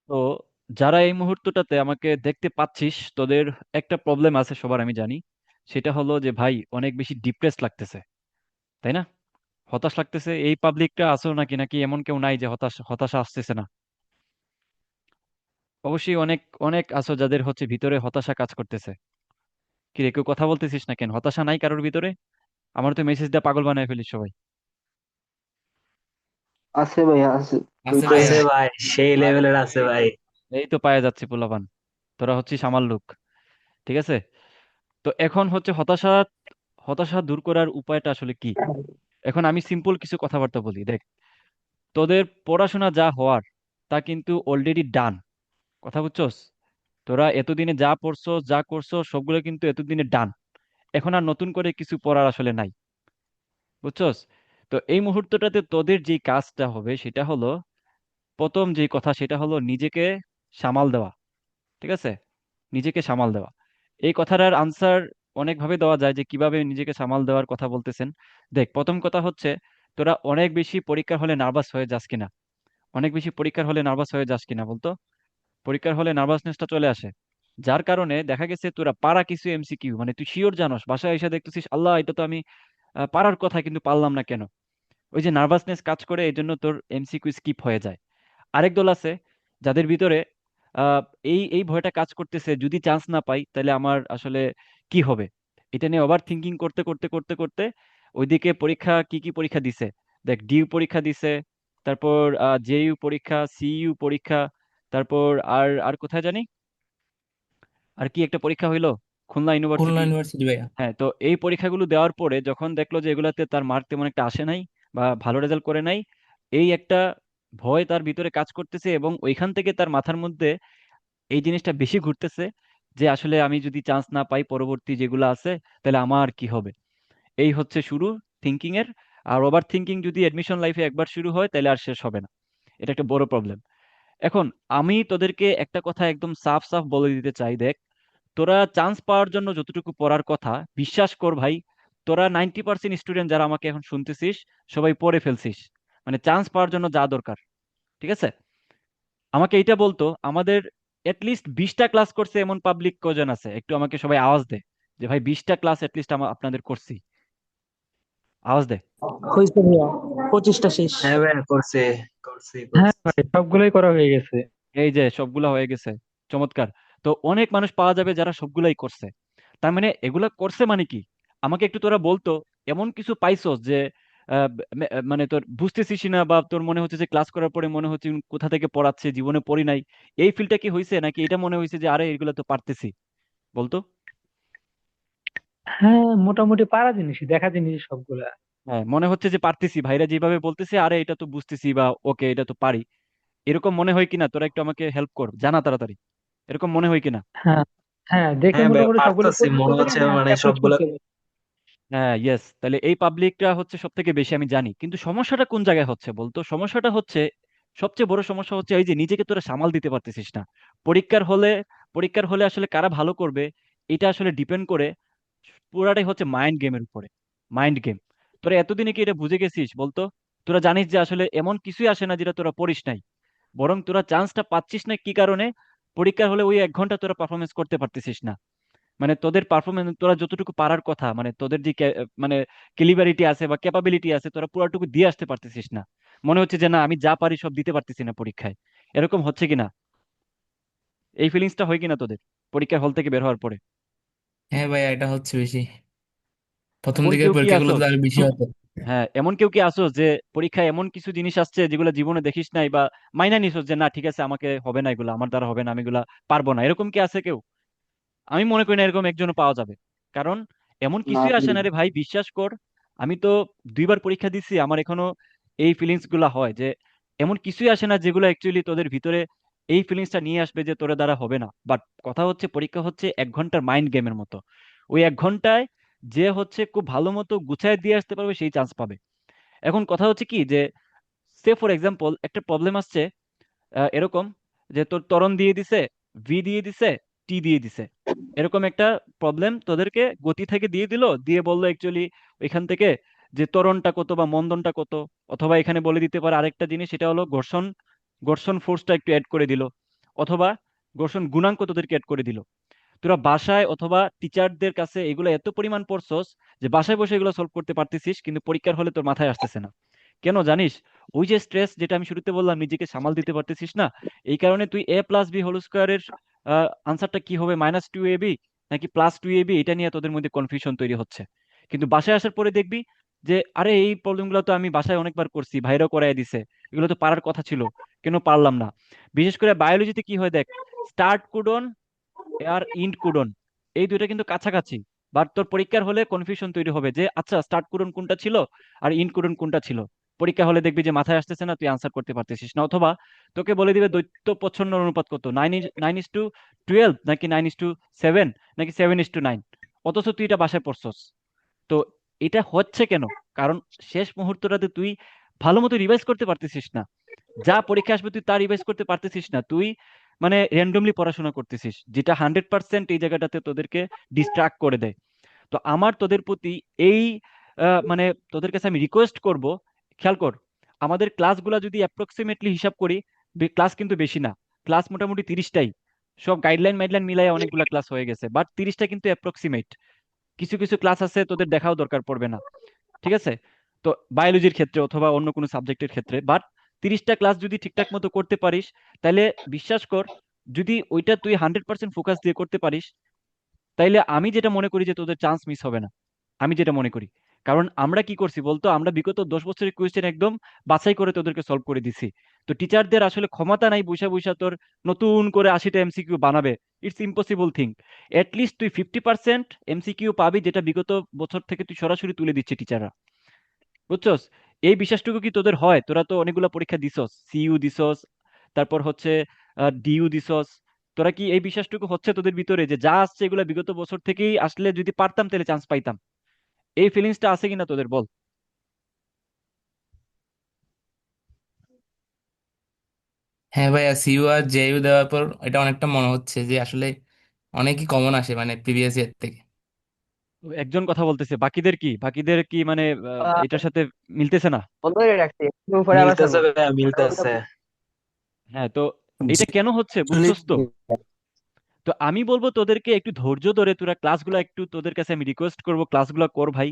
তো যারা এই মুহূর্তটাতে আমাকে দেখতে পাচ্ছিস, তোদের একটা প্রবলেম আছে সবার, আমি জানি। সেটা হলো যে ভাই, অনেক বেশি ডিপ্রেস লাগতেছে, তাই না? হতাশ লাগতেছে। এই পাবলিকটা আছো নাকি, নাকি এমন কেউ নাই যে হতাশা আসতেছে না? অবশ্যই অনেক অনেক আছো যাদের হচ্ছে ভিতরে হতাশা কাজ করতেছে। কি রে, কেউ কথা বলতেছিস না কেন? হতাশা নাই কারোর ভিতরে? আমার তো মেসেজ দিয়ে পাগল বানায় ফেলিস সবাই। আছে ভাই, আছে। আছে হইতেছে। আছে ভাই, সেই আরে লেভেলের আছে ভাই। এই তো পায়ে যাচ্ছে পোলাপান। তোরা হচ্ছিস আমার লোক, ঠিক আছে? তো এখন হচ্ছে হতাশা, হতাশা দূর করার উপায়টা আসলে কি? এখন আমি সিম্পল কিছু কথাবার্তা বলি, দেখ। তোদের পড়াশোনা যা হওয়ার, তা কিন্তু অলরেডি ডান। কথা বুঝছস? তোরা এতদিনে যা পড়ছো, যা করছো, সবগুলো কিন্তু এতদিনে ডান। এখন আর নতুন করে কিছু পড়ার আসলে নাই। বুঝছস? তো এই মুহূর্তটাতে তোদের যে কাজটা হবে সেটা হলো, প্রথম যে কথা সেটা হলো নিজেকে সামাল দেওয়া। ঠিক আছে? নিজেকে সামাল দেওয়া। এই কথাটার আনসার অনেকভাবে দেওয়া যায়, যে কিভাবে নিজেকে সামাল দেওয়ার কথা বলতেছেন। দেখ, প্রথম কথা হচ্ছে, তোরা অনেক বেশি পরীক্ষার হলে নার্ভাস হয়ে যাস কিনা? অনেক বেশি পরীক্ষার হলে নার্ভাস হয়ে যাস কিনা বলতো? পরীক্ষার হলে নার্ভাসনেসটা চলে আসে, যার কারণে দেখা গেছে তোরা পারা কিছু এমসিকিউ, মানে তুই শিওর জানোস, বাসায় এসে দেখতেছিস আল্লাহ এটা তো আমি পারার কথা, কিন্তু পারলাম না কেন? ওই যে নার্ভাসনেস কাজ করে, এই জন্য তোর এমসিকিউ স্কিপ হয়ে যায়। আরেক দল আছে যাদের ভিতরে আহ, এই এই ভয়টা কাজ করতেছে, যদি চান্স না পাই তাহলে আমার আসলে কি হবে। এটা নিয়ে ওভার থিঙ্কিং করতে করতে করতে করতে ওইদিকে পরীক্ষা, কি কি পরীক্ষা দিছে। দেখ, ডিউ পরীক্ষা দিছে, তারপর জেইউ পরীক্ষা, সিইউ পরীক্ষা, তারপর আর আর কোথায় জানি আর কি একটা পরীক্ষা হইলো, খুলনা খুলনা ইউনিভার্সিটি। ইউনিভার্সিটি ভাইয়া। হ্যাঁ, তো এই পরীক্ষাগুলো দেওয়ার পরে যখন দেখলো যে এগুলাতে তার মার্ক তেমন একটা আসে নাই, বা ভালো রেজাল্ট করে নাই, এই একটা ভয় তার ভিতরে কাজ করতেছে, এবং ওইখান থেকে তার মাথার মধ্যে এই জিনিসটা বেশি ঘুরতেছে, যে আসলে আমি যদি চান্স না পাই পরবর্তী যেগুলো আছে, তাহলে আমার কি হবে। এই হচ্ছে শুরু থিঙ্কিং এর। আর ওভার থিঙ্কিং যদি এডমিশন লাইফে একবার শুরু হয় তাহলে আর শেষ হবে না। এটা একটা বড় প্রবলেম। এখন আমি তোদেরকে একটা কথা একদম সাফ সাফ বলে দিতে চাই, দেখ, তোরা চান্স পাওয়ার জন্য যতটুকু পড়ার কথা, বিশ্বাস কর ভাই, তোরা 90% স্টুডেন্ট যারা আমাকে এখন শুনতেছিস, সবাই পড়ে ফেলছিস। মানে চান্স পাওয়ার জন্য যা দরকার, ঠিক আছে? আমাকে এইটা বলতো, আমাদের এটলিস্ট 20টা ক্লাস করছে এমন পাবলিক কজন আছে? একটু আমাকে সবাই আওয়াজ দে, যে ভাই 20টা ক্লাস এটলিস্ট আপনাদের করছি। আওয়াজ দে। হয়েছে ভাইয়া, 25টা শেষ। হ্যাঁ ভাইয়া, করছে করছি হ্যাঁ করছি। ভাই, সবগুলোই করা হয়ে গেছে। এই যে সবগুলা হয়ে গেছে, চমৎকার। তো অনেক মানুষ পাওয়া যাবে যারা সবগুলাই করছে। তার মানে এগুলা করছে মানে কি? আমাকে একটু তোরা বলতো, এমন কিছু পাইছস যে মানে তোর বুঝতেছিস না, বা তোর মনে হচ্ছে যে ক্লাস করার পরে মনে হচ্ছে কোথা থেকে পড়াচ্ছে, জীবনে পড়ি নাই, এই ফিলটা কি হয়েছে, নাকি এটা মনে হয়েছে যে আরে এগুলা তো পারতেছি? বলতো। হ্যাঁ, মোটামুটি পারা জিনিস, দেখা জিনিস সবগুলা। হ্যাঁ, মনে হচ্ছে যে পারতেছি, ভাইরা যেভাবে বলতেছে, আরে এটা তো বুঝতেছি, বা ওকে এটা তো পারি। এরকম মনে হয় কিনা? তোরা একটু আমাকে হেল্প কর, জানা তাড়াতাড়ি। এরকম মনে হয় কিনা? হ্যাঁ, হ্যাঁ, দেখে হ্যাঁ ভাইয়া, মোটামুটি সবগুলো পারতাছি পরিচিত মনে লাগে, হচ্ছে, হ্যাঁ, মানে অ্যাপ্রোচ সবগুলা। করতে হবে। হ্যাঁ, ইয়েস, তাহলে এই পাবলিকটা হচ্ছে সব থেকে বেশি আমি জানি, কিন্তু সমস্যাটা কোন জায়গায় হচ্ছে বলতো? সমস্যাটা হচ্ছে, সবচেয়ে বড় সমস্যা হচ্ছে এই যে নিজেকে তোরা সামাল দিতে পারতেছিস না। পরীক্ষার হলে, পরীক্ষার হলে আসলে কারা ভালো করবে, এটা আসলে ডিপেন্ড করে পুরাটাই হচ্ছে মাইন্ড গেমের উপরে। Mind game. তোরা এতদিনে কি এটা বুঝে গেছিস বলতো? তোরা জানিস যে আসলে এমন কিছুই আসে না যেটা তোরা পড়িস নাই, বরং তোরা চান্সটা পাচ্ছিস না কি কারণে? পরীক্ষার হলে ওই 1 ঘন্টা তোরা পারফরমেন্স করতে পারতেছিস না। মানে তোদের পারফরমেন্স, তোরা যতটুকু পারার কথা, মানে তোদের যে মানে ক্যালিবারিটি আছে বা ক্যাপাবিলিটি আছে, তোরা পুরোটুকু দিয়ে আসতে পারতেছিস না। মনে হচ্ছে যে না, আমি যা পারি সব দিতে পারতেছি না পরীক্ষায়। এরকম হচ্ছে কিনা? এই ফিলিংসটা হয় কিনা তোদের পরীক্ষার হল থেকে বের হওয়ার পরে? হ্যাঁ ভাইয়া, এটা হচ্ছে বেশি। প্রথম এমন দিকের কেউ কি পরীক্ষাগুলো তো আসোস? আরো বেশি হতো। হ্যাঁ, এমন কেউ কি আসোস যে পরীক্ষায় এমন কিছু জিনিস আসছে যেগুলো জীবনে দেখিস নাই, বা মাইনা নিছোস যে না ঠিক আছে আমাকে হবে না, এগুলো আমার দ্বারা হবে না, আমি এগুলা পারবো না, এরকম কি আছে কেউ? আমি মনে করি না এরকম একজনও পাওয়া যাবে। কারণ এমন না কিছুই আসে ভাই। না রে ভাই, বিশ্বাস কর। আমি তো 2বার পরীক্ষা দিছি, আমার এখনো এই ফিলিংস গুলা হয় যে এমন কিছুই আসে না যেগুলো অ্যাকচুয়ালি তোদের ভিতরে এই ফিলিংসটা নিয়ে আসবে যে তোর দ্বারা হবে না। বাট কথা হচ্ছে, পরীক্ষা হচ্ছে 1 ঘন্টার মাইন্ড গেমের মতো। ওই 1 ঘন্টায় যে হচ্ছে খুব ভালো মতো গুছায় দিয়ে আসতে পারবে সেই চান্স পাবে। এখন কথা হচ্ছে কি, যে সে ফর এক্সাম্পল একটা প্রবলেম আসছে এরকম, যে তোর ত্বরণ দিয়ে দিছে, ভি দিয়ে দিছে, টি দিয়ে দিছে, এরকম একটা প্রবলেম তোদেরকে গতি থেকে দিয়ে দিল, দিয়ে বললো অ্যাকচুয়ালি এখান থেকে যে ত্বরণটা কত বা মন্দনটা কত। অথবা এখানে বলে দিতে পারে আরেকটা জিনিস, সেটা হলো ঘর্ষণ, ঘর্ষণ ফোর্সটা একটু অ্যাড করে দিল। অথবা ঘর্ষণ গুণাঙ্ক তোদেরকে অ্যাড করে দিল। তোরা বাসায় অথবা টিচারদের কাছে এগুলো এত পরিমাণ পড়ছস যে বাসায় বসে এগুলো সলভ করতে পারতেছিস, কিন্তু পরীক্ষার হলে তোর মাথায় আসতেছে না। কেন জানিস? ওই যে স্ট্রেস, যেটা আমি শুরুতে বললাম, নিজেকে সামাল দিতে পারতেছিস না। এই কারণে তুই a+b² আনসারটা কি হবে, -2ab নাকি +2ab, এটা নিয়ে তোদের মধ্যে কনফিউশন তৈরি হচ্ছে। কিন্তু বাসায় আসার পরে দেখবি যে আরে এই প্রবলেমগুলো তো আমি বাসায় অনেকবার করছি, ভাইরাও করাই দিছে, এগুলো তো পারার কথা ছিল, কেন পারলাম না। বিশেষ করে বায়োলজিতে কি হয় দেখ, স্টার্ট কোডন আর ইন্ড কোডন, এই দুইটা কিন্তু কাছাকাছি। বাট তোর পরীক্ষার হলে কনফিউশন তৈরি হবে যে আচ্ছা স্টার্ট কোডন কোনটা ছিল আর ইন্ড কোডন কোনটা ছিল। পরীক্ষা হলে দেখবি যে মাথায় আসতেছে না, তুই আনসার করতে পারতেছিস না, অথবা তোকে বলে দিবে দৈত্য প্রচ্ছন্ন অনুপাত কত, 9:12 নাকি 9:7 নাকি 7:9, অথচ তুই এটা বাসায় পড়ছস। তো এটা হচ্ছে কেন? কারণ শেষ মুহূর্তটাতে তুই ভালো মতো রিভাইজ করতে পারতেছিস না। যা পরীক্ষা আসবে তুই তা রিভাইজ করতে পারতেছিস না, তুই মানে র্যান্ডমলি পড়াশোনা করতেছিস, যেটা 100% এই জায়গাটাতে তোদেরকে ডিস্ট্রাক্ট করে দেয়। তো আমার তোদের প্রতি এই মানে তোদের কাছে আমি রিকোয়েস্ট করব, খেয়াল কর, আমাদের ক্লাসগুলো যদি অ্যাপ্রক্সিমেটলি হিসাব করি, ক্লাস কিন্তু বেশি না, ক্লাস মোটামুটি 30টাই। সব গাইডলাইন মাইডলাইন মিলাই অনেকগুলো ক্লাস হয়ে গেছে, বাট 30টা কিন্তু অ্যাপ্রক্সিমেট। কিছু কিছু ক্লাস আছে তোদের দেখাও দরকার পড়বে না, ঠিক আছে? তো বায়োলজির ক্ষেত্রে অথবা অন্য কোনো সাবজেক্টের ক্ষেত্রে, বাট 30টা ক্লাস যদি ঠিকঠাক মতো করতে পারিস, তাহলে বিশ্বাস কর, যদি ওইটা তুই 100% ফোকাস দিয়ে করতে পারিস, তাইলে আমি যেটা মনে করি যে তোদের চান্স মিস হবে না। আমি যেটা মনে করি, কারণ আমরা কি করছি বলতো, আমরা বিগত 10 বছরের কোয়েশ্চেন একদম বাছাই করে তোদেরকে সলভ করে দিছি। তো টিচারদের আসলে ক্ষমতা নাই বৈশা বৈশা তোর নতুন করে 80টা এমসিকিউ বানাবে। It's impossible thing. লিস্ট তুই 50% এমসিকিউ পাবি, যেটা বিগত বছর থেকে তুই সরাসরি তুলে দিচ্ছে টিচাররা। বুঝছস? এই বিশ্বাসটুকু কি তোদের হয়? তোরা তো অনেকগুলো পরীক্ষা দিছস, সিইউ দিছস, তারপর হচ্ছে ডিইউ দিছস। তোরা কি এই বিশ্বাসটুকু হচ্ছে তোদের ভিতরে যে যা আসছে এগুলো বিগত বছর থেকেই আসলে যদি পারতাম তাহলে চান্স পাইতাম? এই ফিলিংসটা আছে কিনা তোদের, বল। হ্যাঁ ভাইয়া, সিইউ আর জেইউ দেওয়ার পর এটা অনেকটা মনে হচ্ছে যে আসলে অনেকই কমন আসে মানে প্রিভিয়াস ইয়ার থেকে। একজন কথা বলতেছে, বাকিদের কি মানে এটার সাথে মিলতেছে না? বন্ধ করে রাখছি, একটু পরে আবার মিলতেছে ছাড়বো। ভাইয়া, মিলতেছে। হ্যাঁ, তো এটা কেন হচ্ছে জি। বুঝছস তো? তো আমি বলবো তোদেরকে একটু ধৈর্য ধরে তোরা ক্লাসগুলো একটু, তোদের কাছে আমি রিকোয়েস্ট করবো, ক্লাসগুলো কর ভাই।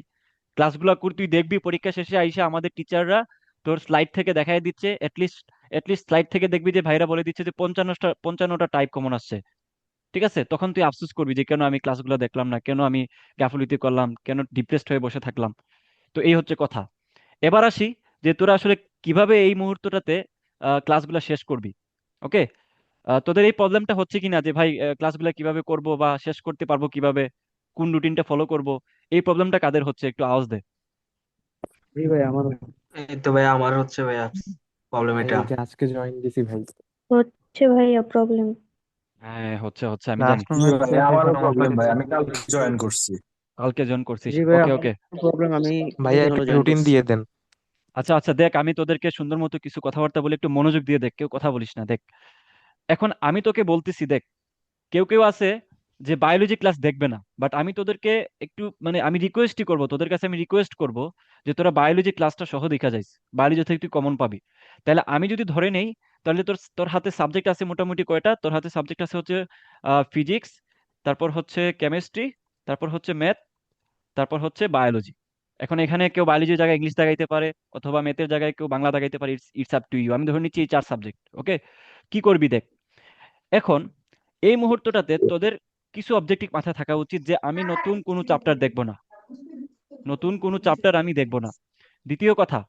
ক্লাসগুলো কর, তুই দেখবি পরীক্ষা শেষে আইসা আমাদের টিচাররা তোর স্লাইড থেকে দেখাই দিচ্ছে, অ্যাটলিস্ট স্লাইড থেকে দেখবি যে ভাইরা বলে দিচ্ছে যে 55টা টাইপ কমন আসছে। ঠিক আছে? তখন তুই আফসোস করবি যে কেন আমি ক্লাসগুলো দেখলাম না, কেন আমি গাফিলতি করলাম, কেন ডিপ্রেসড হয়ে বসে থাকলাম। তো এই হচ্ছে কথা। এবার আসি যে তোরা আসলে কিভাবে এই মুহূর্তটাতে ক্লাসগুলো শেষ করবি। ওকে? তোদের এই প্রবলেমটা হচ্ছে কিনা যে ভাই ক্লাসগুলো কিভাবে করব বা শেষ করতে পারবো কিভাবে, কোন রুটিনটা ফলো করব, এই প্রবলেমটা কাদের হচ্ছে একটু আওয়াজ দে। জি ভাই, আমার এই তো ভাইয়া, আমার হচ্ছে ভাইয়া প্রবলেম এটা। এই যে আজকে জয়েন দিছি ভাই। হচ্ছে ভাইয়া প্রবলেম। হ্যাঁ, হচ্ছে হচ্ছে আমি জানি। লাস্ট জি মনে ভাই, হচ্ছে আমারও এখনো প্রবলেম ভাই, আমি অনলাইনে। কালকে জয়েন করছি। কালকে জয়েন করছিস? জি ভাই, ওকে আমার ওকে। প্রবলেম, আমি ভাইয়া দুদিন একটা হলো জয়েন রুটিন করছি। দিয়ে দেন। আচ্ছা আচ্ছা, দেখ আমি তোদেরকে সুন্দর মতো কিছু কথাবার্তা বলে, একটু মনোযোগ দিয়ে দেখ, কেউ কথা বলিস না, দেখ। এখন আমি তোকে বলতেছি, দেখ, কেউ কেউ আছে যে বায়োলজি ক্লাস দেখবে না, বাট আমি তোদেরকে একটু মানে আমি রিকোয়েস্টই করব, তোদের কাছে আমি রিকোয়েস্ট করব যে তোরা বায়োলজি ক্লাসটা সহ দেখা যাইস, বায়োলজি থেকে তুই কমন পাবি। তাহলে আমি যদি ধরে নেই, তাহলে তোর তোর হাতে সাবজেক্ট আছে মোটামুটি কয়টা, তোর হাতে সাবজেক্ট আছে হচ্ছে ফিজিক্স, তারপর হচ্ছে কেমিস্ট্রি, তারপর হচ্ছে ম্যাথ, তারপর হচ্ছে বায়োলজি। এখন এখানে কেউ বায়োলজির জায়গায় ইংলিশ দাগাইতে পারে, অথবা ম্যাথের জায়গায় কেউ বাংলা দাগাইতে পারে, it's it's up to you. আমি ধরে নিচ্ছি এই 4 সাবজেক্ট। ওকে? কি করবি দেখ, এখন এই মুহূর্তটাতে তোদের কিছু অবজেক্টিভ মাথায় থাকা উচিত যে আমি নতুন কোনো চ্যাপ্টার দেখব না, নতুন কোনো চ্যাপ্টার আমি দেখব না। দ্বিতীয় কথা,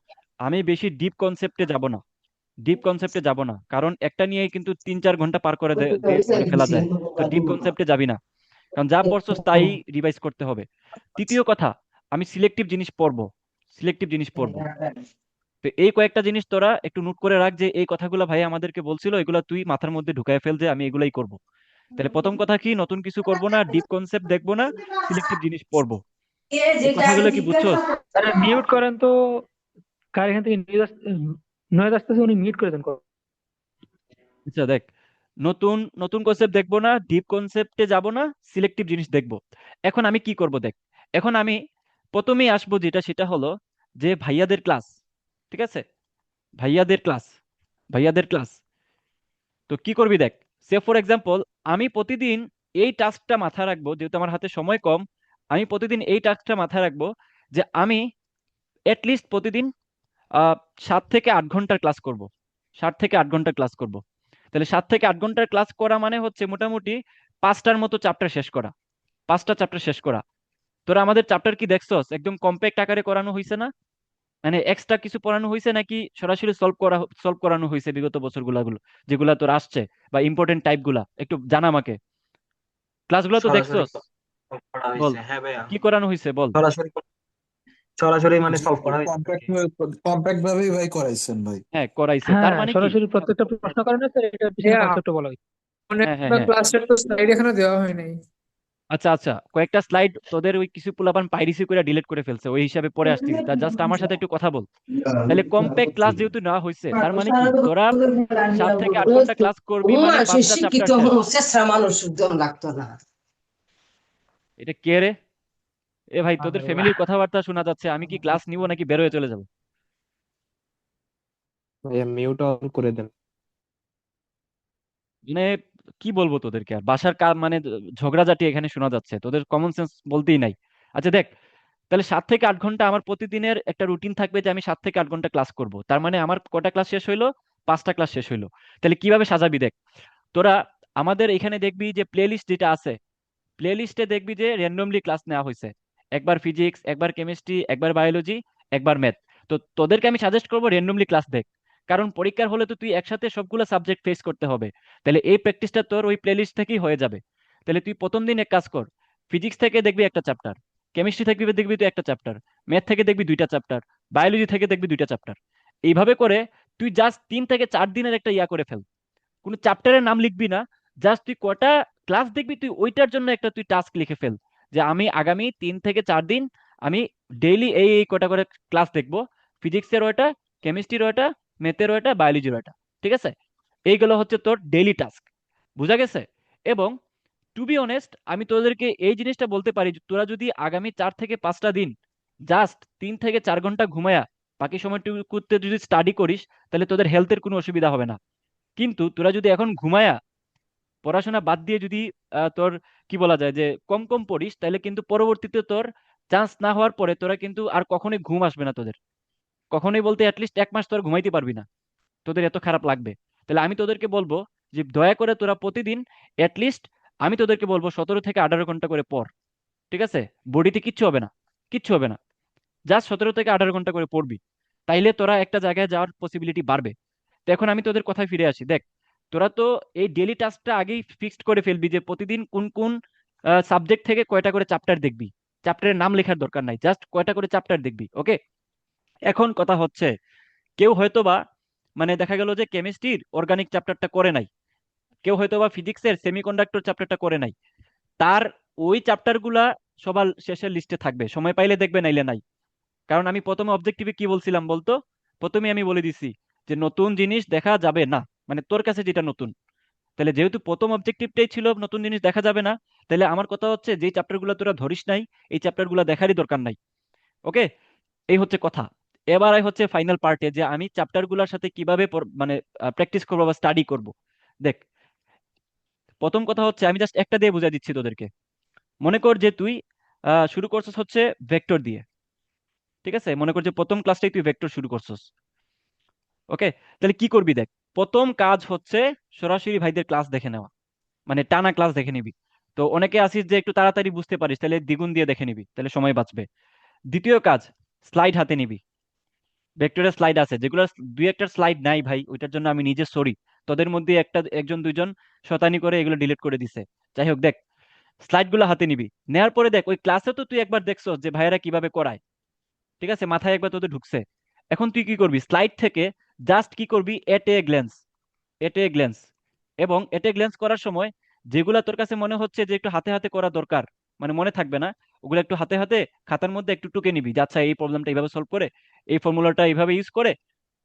আমি বেশি ডিপ কনসেপ্টে যাব না, ডিপ কনসেপ্টে যাব না, কারণ একটা নিয়েই কিন্তু 3-4 ঘন্টা পার করে ফেলা যায়। তো ডিপ কনসেপ্টে যাবি না, কারণ যা পড়ছস তাই রিভাইজ করতে হবে। তৃতীয় কথা, আমি সিলেক্টিভ জিনিস পড়বো, সিলেক্টিভ জিনিস পড়বো। তো এই কয়েকটা জিনিস তোরা একটু নোট করে রাখ, যে এই কথাগুলো ভাই আমাদেরকে বলছিল, এগুলা তুই মাথার মধ্যে ঢুকায় ফেল যে আমি এগুলাই করব। তাহলে প্রথম কথা কি, নতুন কিছু করব না, ডিপ কনসেপ্ট দেখবো না, সিলেক্টিভ জিনিস পড়বো। এই কথাগুলো কি বুঝছস? আরে মিউট করেন তো, কার এখান থেকে নয়েজ আসতেছে, উনি মিউট করে দেন। আচ্ছা দেখ, নতুন নতুন কনসেপ্ট দেখবো না, ডিপ কনসেপ্টে যাব না, সিলেক্টিভ জিনিস দেখবো। এখন আমি কি করব দেখ, এখন আমি প্রথমেই আসবো যেটা, সেটা হলো যে ভাইয়াদের ক্লাস। ঠিক আছে? ভাইয়াদের ক্লাস, ভাইয়াদের ক্লাস। তো কি করবি দেখ, সে ফর এক্সাম্পল, আমি প্রতিদিন এই টাস্কটা মাথায় রাখবো, যেহেতু আমার হাতে সময় কম, আমি প্রতিদিন এই টাস্কটা মাথায় রাখবো যে আমি লিস্ট প্রতিদিন আহ 7 থেকে 8 ঘন্টার ক্লাস করব। 7 থেকে 8 ঘন্টার ক্লাস করব। তাহলে 7 থেকে 8 ঘন্টার ক্লাস করা মানে হচ্ছে মোটামুটি 5টার মতো চ্যাপ্টার শেষ করা। 5টা চ্যাপ্টার শেষ করা। তোরা আমাদের চ্যাপ্টার কি দেখছস? একদম কম্প্যাক্ট আকারে করানো হয়েছে না? মানে এক্সট্রা কিছু পড়ানো হয়েছে নাকি সরাসরি সলভ করানো হয়েছে বিগত বছরগুলো যেগুলা তোর আসছে, বা ইম্পর্টেন্ট টাইপ গুলা একটু জানা আমাকে। ক্লাসগুলো তো সরাসরি দেখছস? করা বল, হয়েছে, হ্যাঁ ভাইয়া। কি করানো হয়েছে বল। সরাসরি সরাসরি মানে জি সলভ ভাই, করা হয়েছে আর কি। কম্প্যাক্ট ভাবেই ভাই করাইছেন ভাই। হ্যাঁ, করাইছে, তার হ্যাঁ, মানে কি? সরাসরি প্রত্যেকটা প্রশ্ন করেন না, এটা পিছনে ভাইয়া কনসেপ্ট বলা হয়েছে। হ্যাঁ, হ্যাঁ, অনেকগুলো হ্যাঁ। ক্লাসের তো স্লাইড এখনো দেওয়া হয় নাই। আচ্ছা, আচ্ছা, কয়েকটা স্লাইড তোদের ওই কিছু পোলাপান পাইরেসি করে ডিলিট করে ফেলছে, ওই হিসাবে পরে আসতেছি, তা জাস্ট আমার সাথে একটু কথা বল। তাহলে কম্প্যাক্ট ক্লাস যেহেতু না হয়েছে, তার মানে কি তোরা 7 থেকে 8 ঘন্টা ক্লাস করবি মানে 5টা চ্যাপ্টার শেষ। শেষরা মানুষ একদম লাগতো না। এটা কে রে? এ ভাই, তোদের ফ্যামিলির কথাবার্তা শোনা যাচ্ছে, আমি কি ক্লাস নিব নাকি বের হয়ে চলে যাব? ভাইয়া মিউট অন করে দেন। মানে কি বলবো তোদেরকে, আর বাসার মানে ঝগড়াঝাটি এখানে শোনা যাচ্ছে, তোদের কমন সেন্স বলতেই নাই। আচ্ছা দেখ, তাহলে 7 থেকে 8 ঘন্টা আমার প্রতিদিনের একটা রুটিন থাকবে যে আমি 7 থেকে 8 ঘন্টা ক্লাস করব। তার মানে আমার কটা ক্লাস শেষ হইলো? 5টা ক্লাস শেষ হইলো। তাহলে কিভাবে সাজাবি দেখ। তোরা আমাদের এখানে দেখবি যে প্লে লিস্ট যেটা আছে, প্লে লিস্টে দেখবি যে র্যান্ডমলি ক্লাস নেওয়া হয়েছে। একবার ফিজিক্স, একবার কেমিস্ট্রি, একবার বায়োলজি, একবার ম্যাথ। তো তোদেরকে আমি সাজেস্ট করবো র্যান্ডমলি ক্লাস দেখ। কারণ পরীক্ষার হলে তো তুই একসাথে সবগুলো সাবজেক্ট ফেস করতে হবে। তাহলে এই প্র্যাকটিসটা তোর ওই প্লে লিস্ট থেকেই হয়ে যাবে। তাহলে তুই প্রথম দিন এক কাজ কর, ফিজিক্স থেকে দেখবি একটা চ্যাপ্টার, কেমিস্ট্রি থেকে দেখবি তুই একটা চ্যাপ্টার, ম্যাথ থেকে দেখবি 2টা চ্যাপ্টার, বায়োলজি থেকে দেখবি 2টা চ্যাপ্টার। এইভাবে করে তুই জাস্ট 3 থেকে 4 দিনের একটা ইয়া করে ফেল। কোনো চ্যাপ্টারের নাম লিখবি না, জাস্ট তুই কটা ক্লাস দেখবি তুই ওইটার জন্য একটা তুই টাস্ক লিখে ফেল, যে আমি আগামী 3 থেকে 4 দিন আমি ডেইলি এই এই কটা করে ক্লাস দেখবো। ফিজিক্সের ওটা, কেমিস্ট্রির ওটা, ম্যাথের ওটা, বায়োলজির ওটা। ঠিক আছে? এইগুলো হচ্ছে তোর ডেইলি টাস্ক। বুঝা গেছে? এবং টু বি অনেস্ট, আমি তোদেরকে এই জিনিসটা বলতে পারি যে তোরা যদি আগামী 4 থেকে 5টা দিন জাস্ট 3 থেকে 4 ঘন্টা ঘুমায়া বাকি সময়টুকুতে যদি স্টাডি করিস, তাহলে তোদের হেলথের কোনো অসুবিধা হবে না। কিন্তু তোরা যদি এখন ঘুমায়া পড়াশোনা বাদ দিয়ে যদি তোর কি বলা যায় যে কম কম পড়িস, তাহলে কিন্তু পরবর্তীতে তোর চান্স না হওয়ার পরে তোরা কিন্তু আর কখনোই ঘুম আসবে না তোদের। কখনোই বলতে অ্যাটলিস্ট 1 মাস তোর ঘুমাইতে পারবি না, তোদের এত খারাপ লাগবে। তাহলে আমি তোদেরকে বলবো যে দয়া করে তোরা প্রতিদিন অ্যাটলিস্ট, আমি তোদেরকে বলবো 17 থেকে 18 ঘন্টা করে পড়। ঠিক আছে? বডিতে কিচ্ছু হবে না, কিচ্ছু হবে না। জাস্ট 17 থেকে 18 ঘন্টা করে পড়বি। তাইলে তোরা একটা জায়গায় যাওয়ার পসিবিলিটি বাড়বে। তো এখন আমি তোদের কথায় ফিরে আসি। দেখ, তোরা তো এই ডেলি টাস্কটা আগেই ফিক্সড করে ফেলবি যে প্রতিদিন কোন কোন সাবজেক্ট থেকে কয়টা করে চ্যাপ্টার দেখবি। চ্যাপ্টারের নাম লেখার দরকার নাই, জাস্ট কয়টা করে চ্যাপ্টার দেখবি। ওকে? এখন কথা হচ্ছে, কেউ হয়তোবা মানে দেখা গেল যে কেমিস্ট্রির অর্গানিক চ্যাপ্টারটা করে নাই, কেউ হয়তোবা ফিজিক্সের সেমিকন্ডাক্টর চ্যাপ্টারটা করে নাই। তার ওই চ্যাপ্টারগুলা সবার শেষের লিস্টে থাকবে, সময় পাইলে দেখবে, নাইলে নাই। কারণ আমি প্রথমে অবজেক্টিভে কি বলছিলাম বলতো? প্রথমে আমি বলে দিছি যে নতুন জিনিস দেখা যাবে না, মানে তোর কাছে যেটা নতুন। তাহলে যেহেতু প্রথম অবজেক্টিভটাই ছিল নতুন জিনিস দেখা যাবে না, তাহলে আমার কথা হচ্ছে যে চ্যাপ্টারগুলো তোরা ধরিস নাই, এই চ্যাপ্টারগুলো দেখারই দরকার নাই। ওকে? এই হচ্ছে কথা। এবার হচ্ছে ফাইনাল পার্টে যে আমি চ্যাপ্টারগুলোর সাথে কিভাবে মানে প্র্যাকটিস করবো বা স্টাডি করব। দেখ, প্রথম কথা হচ্ছে আমি জাস্ট একটা দিয়ে বুঝাই দিচ্ছি তোদেরকে। মনে কর যে তুই শুরু করছিস হচ্ছে ভেক্টর দিয়ে। ঠিক আছে? মনে কর যে প্রথম ক্লাসটাই তুই ভেক্টর শুরু করছিস। ওকে? তাহলে কি করবি দেখ, প্রথম কাজ হচ্ছে সরাসরি ভাইদের ক্লাস দেখে নেওয়া, মানে টানা ক্লাস দেখে নিবি। তো অনেকে আসিস যে একটু তাড়াতাড়ি বুঝতে পারিস, তাহলে দ্বিগুণ দিয়ে দেখে নিবি, তাহলে সময় বাঁচবে। দ্বিতীয় কাজ, স্লাইড হাতে নিবি। ভেক্টরের স্লাইড আছে, যেগুলো দুই একটা স্লাইড নাই ভাই, ওইটার জন্য আমি নিজে সরি। তোদের মধ্যে একজন দুইজন শতানি করে এগুলো ডিলিট করে দিছে। যাই হোক, দেখ, স্লাইড গুলো হাতে নিবি। নেয়ার পরে দেখ, ওই ক্লাসে তো তুই একবার দেখছো যে ভাইয়েরা কিভাবে করায়। ঠিক আছে? মাথায় একবার তোদের ঢুকছে। এখন তুই কি করবি, স্লাইড থেকে জাস্ট কি করবি, এট a glance, at a glance. এবং এট এ গ্ল্যান্স করার সময় যেগুলা তোর কাছে মনে হচ্ছে যে একটু হাতে হাতে করা দরকার, মানে মনে থাকবে না, ওগুলো একটু হাতে হাতে খাতার মধ্যে একটু টুকে নিবি, যে আচ্ছা এই প্রবলেমটা এইভাবে সলভ করে, এই ফর্মুলাটা এইভাবে ইউজ করে,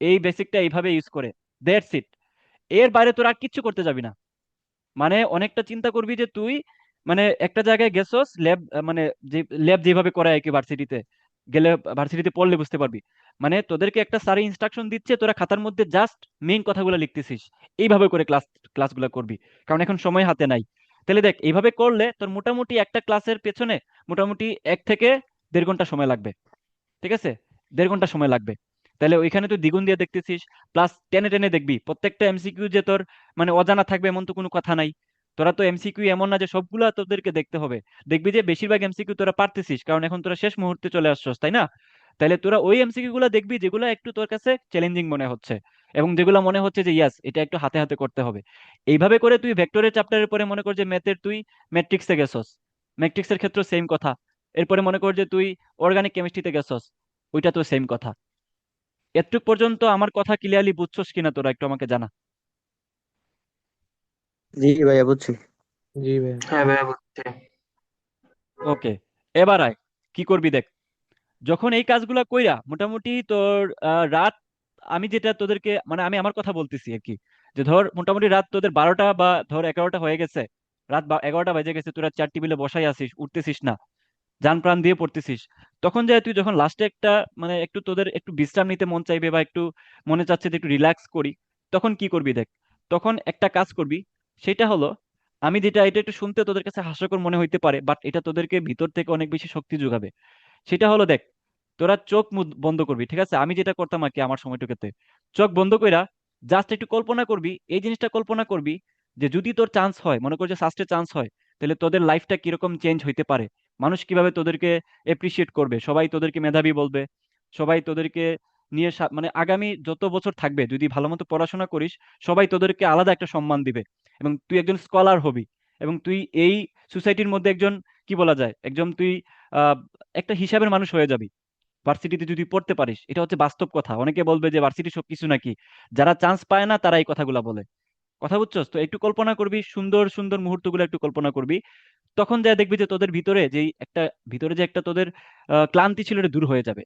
এই বেসিকটা এইভাবে ইউজ করে। That's it. এর বাইরে তোর আর কিচ্ছু করতে যাবি না। মানে অনেকটা চিন্তা করবি যে তুই মানে একটা জায়গায় গেছস ল্যাব, মানে যে ল্যাব যেভাবে করায় আর কি ভার্সিটিতে, গেলে ভার্সিটিতে পড়লে বুঝতে পারবি। মানে তোদেরকে একটা স্যারে ইনস্ট্রাকশন দিচ্ছে, তোরা খাতার মধ্যে জাস্ট মেইন কথাগুলো লিখতেছিস, এইভাবে করে ক্লাসগুলো করবি, কারণ এখন সময় হাতে নাই। তাহলে দেখ, এইভাবে করলে তোর মোটামুটি একটা ক্লাসের পেছনে মোটামুটি 1 থেকে 1.5 ঘন্টা সময় লাগবে। ঠিক আছে, 1.5 ঘন্টা সময় লাগবে। তাহলে ওইখানে তুই দ্বিগুণ দিয়ে দেখতেছিস, প্লাস টেনে টেনে দেখবি। প্রত্যেকটা এমসিকিউ যে তোর মানে অজানা থাকবে এমন তো কোনো কথা নাই। তোরা তো এমসিকিউ এমন না যে সবগুলা তোদেরকে দেখতে হবে। দেখবি যে বেশিরভাগ এমসিকিউ তোরা পারতেছিস, কারণ এখন তোরা শেষ মুহূর্তে চলে আসছস, তাই না? তাহলে তোরা ওই এমসিকিউ গুলা দেখবি যেগুলো একটু তোর কাছে চ্যালেঞ্জিং মনে হচ্ছে, এবং যেগুলো মনে হচ্ছে যে ইয়াস এটা একটু হাতে হাতে করতে হবে। এইভাবে করে তুই ভেক্টরের চ্যাপ্টারের পরে মনে কর যে ম্যাথের তুই ম্যাট্রিক্সে গেছস, ম্যাট্রিক্সের ক্ষেত্রে সেম কথা। এরপরে মনে কর যে তুই অর্গানিক কেমিস্ট্রিতে গেছস, ওইটা তো সেম কথা। এতটুক পর্যন্ত আমার কথা ক্লিয়ারলি বুঝছস কিনা তোরা একটু আমাকে জানা। জি ভাইয়া বুঝছি। জি ভাই। হ্যাঁ ভাইয়া বুঝছি। ওকে, এবার আয়, কি করবি দেখ। যখন এই কাজগুলা কইরা মোটামুটি তোর রাত, আমি যেটা তোদেরকে মানে আমি আমার কথা বলতেছি আর কি, যে ধর মোটামুটি রাত তোদের 12টা বা ধর 11টা হয়ে গেছে, রাত 11টা বেজে গেছে, তোরা চেয়ার টেবিলে বসাই আছিস, উঠতেছিস না, জান প্রাণ দিয়ে পড়তেছিস। তখন যায় তুই যখন লাস্টে একটা মানে একটু তোদের একটু বিশ্রাম নিতে মন চাইবে বা একটু মনে চাচ্ছে যে একটু রিল্যাক্স করি, তখন কি করবি দেখ। তখন একটা কাজ করবি, সেটা হলো, আমি যেটা, এটা একটু শুনতে তোদের কাছে হাস্যকর মনে হইতে পারে, বাট এটা তোদেরকে ভিতর থেকে অনেক বেশি শক্তি যোগাবে। সেটা হলো দেখ, তোরা চোখ মুদ বন্ধ করবি, ঠিক আছে? আমি যেটা করতাম আর কি আমার সময়টুকুতে, চোখ বন্ধ কইরা জাস্ট একটু কল্পনা করবি, এই জিনিসটা কল্পনা করবি যে যদি তোর চান্স হয়, মনে কর যে ফার্স্টে চান্স হয়, তাহলে তোদের লাইফটা কিরকম চেঞ্জ হইতে পারে। মানুষ কিভাবে তোদেরকে এপ্রিসিয়েট করবে, সবাই তোদেরকে মেধাবী বলবে, সবাই তোদেরকে নিয়ে মানে আগামী যত বছর থাকবে যদি ভালো মতো পড়াশোনা করিস, সবাই তোদেরকে আলাদা একটা সম্মান দিবে, এবং তুই একজন স্কলার হবি, এবং তুই এই সোসাইটির মধ্যে একজন, কি বলা যায়, একজন তুই আহ একটা হিসাবের মানুষ হয়ে যাবি ভার্সিটিতে যদি পড়তে পারিস। এটা হচ্ছে বাস্তব কথা। অনেকে বলবে যে ভার্সিটি সবকিছু নাকি, যারা চান্স পায় না তারা এই কথাগুলা বলে। কথা বুঝছস তো? একটু কল্পনা করবি, সুন্দর সুন্দর মুহূর্তগুলো একটু কল্পনা করবি। তখন যা দেখবি যে তোদের ভিতরে যেই একটা, ভিতরে যে একটা তোদের ক্লান্তি ছিল এটা দূর হয়ে যাবে।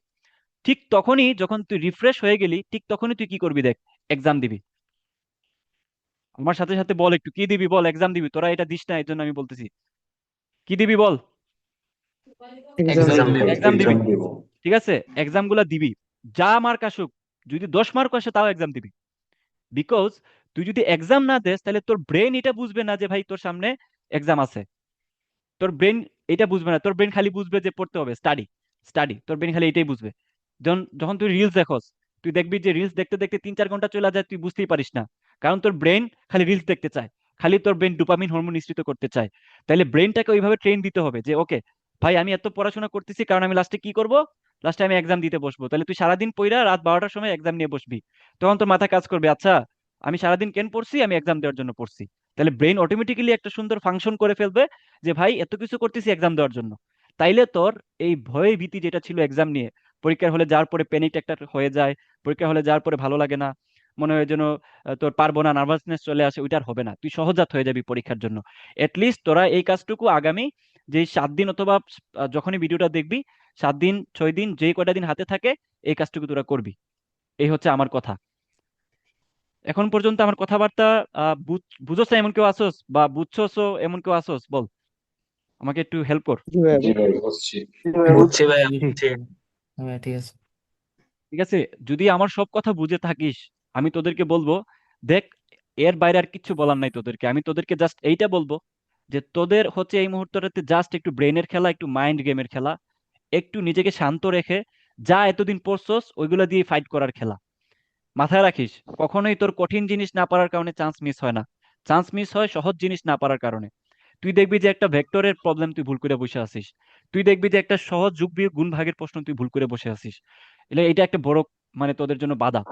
ঠিক তখনই যখন তুই রিফ্রেশ হয়ে গেলি, ঠিক তখনই তুই কি করবি দেখ, এক্সাম দিবি। আমার সাথে সাথে বল একটু, কি দিবি বল? এক্সাম দিবি। তোরা এটা দিস না, এর জন্য আমি বলতেছি, কি দিবি বল? এক্সাম এক্সাম এক্সাম দিব। দিব। এক্সাম দিবি, ঠিক আছে? এক্সাম গুলা দিবি, যা মার্ক আসুক, যদি 10 মার্ক আসে তাও এক্সাম দিবি। বিকজ তুই যদি এক্সাম না দেস, তাহলে তোর ব্রেন এটা বুঝবে না যে ভাই তোর সামনে এক্সাম আছে। তোর ব্রেন এটা বুঝবে না, তোর ব্রেন খালি বুঝবে যে পড়তে হবে, স্টাডি স্টাডি, তোর ব্রেন খালি এটাই বুঝবে। যখন যখন তুই রিলস দেখোস, তুই দেখবি যে রিলস দেখতে দেখতে 3-4 ঘন্টা চলে যায়, তুই বুঝতেই পারিস না, কারণ তোর ব্রেন খালি রিলস দেখতে চায়, খালি তোর ব্রেন ডোপামিন হরমোন নিঃসৃত করতে চায়। তাইলে ব্রেনটাকে ওইভাবে ট্রেন দিতে হবে যে ওকে ভাই, আমি এত পড়াশোনা করতেছি কারণ আমি লাস্টে কি করব, লাস্টে আমি এক্সাম দিতে বসবো। তাহলে তুই সারাদিন পইরা রাত 12টার সময় এক্সাম নিয়ে বসবি, তখন তোর মাথা কাজ করবে, আচ্ছা আমি সারাদিন কেন পড়ছি, আমি এক্সাম দেওয়ার জন্য পড়ছি। তাহলে ব্রেন অটোমেটিক্যালি একটা সুন্দর ফাংশন করে ফেলবে যে ভাই এত কিছু করতেছি এক্সাম দেওয়ার জন্য। তাইলে তোর এই ভয় ভীতি যেটা ছিল এক্সাম নিয়ে, পরীক্ষার হলে যাওয়ার পরে প্যানিক একটা হয়ে যায়, পরীক্ষা হলে যাওয়ার পরে ভালো লাগে না, মনে হয় যেন তোর পারবো না, নার্ভাসনেস চলে আসে, ওইটার হবে না, তুই সহজাত হয়ে যাবি পরীক্ষার জন্য। এটলিস্ট তোরা এই কাজটুকু আগামী যে 7 দিন অথবা যখনই ভিডিওটা দেখবি, 7 দিন 6 দিন যেই কয়টা দিন হাতে থাকে, এই কাজটুকু তোরা করবি। এই হচ্ছে আমার কথা। এখন পর্যন্ত আমার কথাবার্তা বুঝোস না এমন কেউ আসোস, বা বুঝছোসও এমন কেউ আসোস বল, আমাকে একটু হেল্প কর। জি ভাইয়া বুঝছি ভাইয়া, বুঝছি। হ্যাঁ ঠিক আছে। ঠিক আছে, যদি আমার সব কথা বুঝে থাকিস, আমি তোদেরকে বলবো, দেখ, এর বাইরে আর কিচ্ছু বলার নাই তোদেরকে। আমি তোদেরকে জাস্ট এইটা বলবো যে তোদের হচ্ছে এই মুহূর্তটাতে জাস্ট একটু ব্রেনের খেলা, একটু মাইন্ড গেমের খেলা, একটু নিজেকে শান্ত রেখে যা এতদিন পড়ছস ওইগুলা দিয়ে ফাইট করার খেলা। মাথায় রাখিস, কখনোই তোর কঠিন জিনিস না পারার কারণে চান্স মিস হয় না, চান্স মিস হয় সহজ জিনিস না পারার কারণে। তুই দেখবি যে একটা ভেক্টরের প্রবলেম তুই ভুল করে বসে আছিস, তুই দেখবি যে একটা সহজ যোগ বিয়োগ গুণ ভাগের প্রশ্ন তুই ভুল করে বসে আছিস। এটা একটা বড় মানে তোদের জন্য বাধা।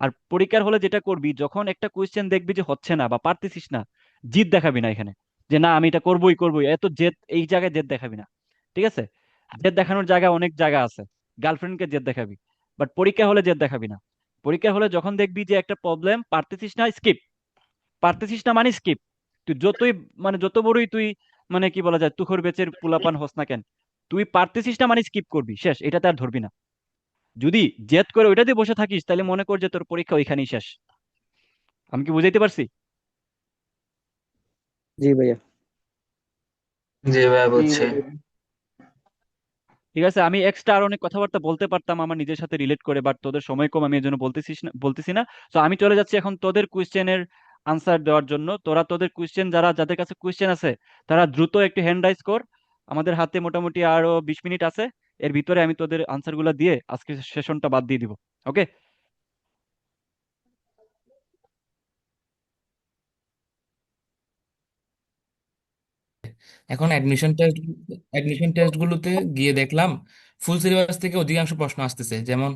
আর পরীক্ষার হলে যেটা করবি, যখন একটা কোয়েশ্চেন দেখবি যে হচ্ছে না বা পারতেছিস না, জিদ দেখাবি না এখানে, যে না আমি এটা করবোই করবোই, এত জেদ, এই জায়গায় জেদ দেখাবি না। ঠিক আছে? জেদ দেখানোর জায়গা অনেক জায়গা আছে, গার্লফ্রেন্ডকে জেদ দেখাবি, বাট পরীক্ষা হলে জেদ দেখাবি না। পরীক্ষা হলে যখন দেখবি যে একটা প্রবলেম পারতেছিস না, স্কিপ। পারতেছিস না মানে স্কিপ। তুই যতই মানে যত বড়ই তুই মানে কি বলা যায় তুখর বেচের পোলাপান হস না কেন, তুই পারতেছিস না মানে স্কিপ করবি, শেষ, এটাতে আর ধরবি না। যদি জেদ করে ওইটাতে বসে থাকিস, তাহলে মনে কর যে তোর পরীক্ষা ওইখানেই শেষ। আমি কি বুঝাইতে পারছি? জি ভাইয়া। জি ভাইয়া বুঝছি। ঠিক আছে, আমি এক্সট্রা আর অনেক কথাবার্তা বলতে পারতাম আমার নিজের সাথে রিলেট করে, বাট তোদের সময় কম, আমি এর জন্য বলতেছি না। তো আমি চলে যাচ্ছি এখন তোদের কোয়েশ্চেনের আনসার দেওয়ার জন্য। তোরা তোদের কোয়েশ্চেন, যাদের কাছে কোয়েশ্চেন আছে তারা দ্রুত একটু হ্যান্ড রাইজ কর। আমাদের হাতে মোটামুটি আরো 20 মিনিট আছে, এর ভিতরে আমি তোদের আনসারগুলো দিয়ে আজকে সেশনটা বাদ দিয়ে দিব। ওকে? এখন অ্যাডমিশন টেস্ট গুলোতে গিয়ে দেখলাম ফুল সিলেবাস থেকে অধিকাংশ প্রশ্ন আসতেছে। যেমন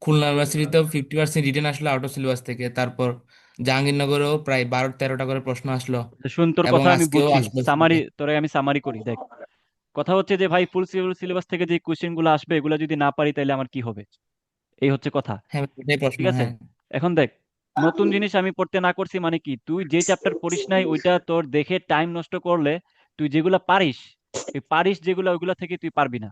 খুলনা ইউনিভার্সিটিতেও 50% রিটেন আসলো আউট অফ সিলেবাস থেকে। তারপর জাহাঙ্গীরনগরেও প্রায় 12-13টা করে প্রশ্ন আসলো, শুন, তোর এবং কথা আমি আজকেও বুঝছি, আসলো সামারি থেকে। তোরে আমি সামারি করি, দেখ। কথা হচ্ছে যে ভাই, ফুল সিলেবাস থেকে যে কোয়েশ্চেন গুলো আসবে এগুলো যদি না পারি তাহলে আমার কি হবে, এই হচ্ছে কথা। হ্যাঁ, এটাই প্রশ্ন। ঠিক আছে, হ্যাঁ, এখন দেখ, নতুন জিনিস আমি পড়তে না করছি মানে কি, তুই যে চ্যাপ্টার পড়িস নাই ওইটা তোর দেখে টাইম নষ্ট করলে তুই যেগুলা পারিস, এই পারিস যেগুলো ওইগুলা থেকে তুই পারবি না।